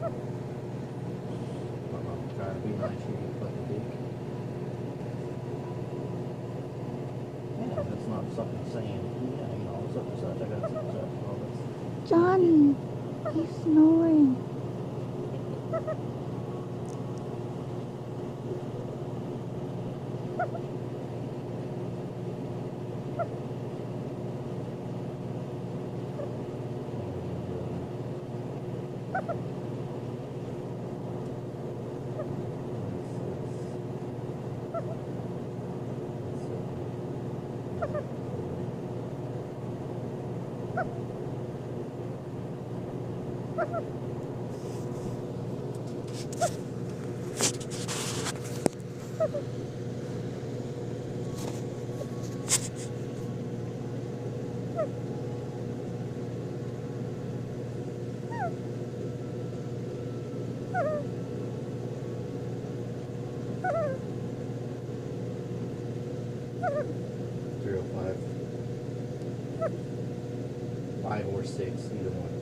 I'm trying to be nice here, you fucking dick. Yeah, that's not something saying, yeah, you know, such and such, I got such and such, and all this. Johnny, he's snoring. Zero five. 5 or 6, either one.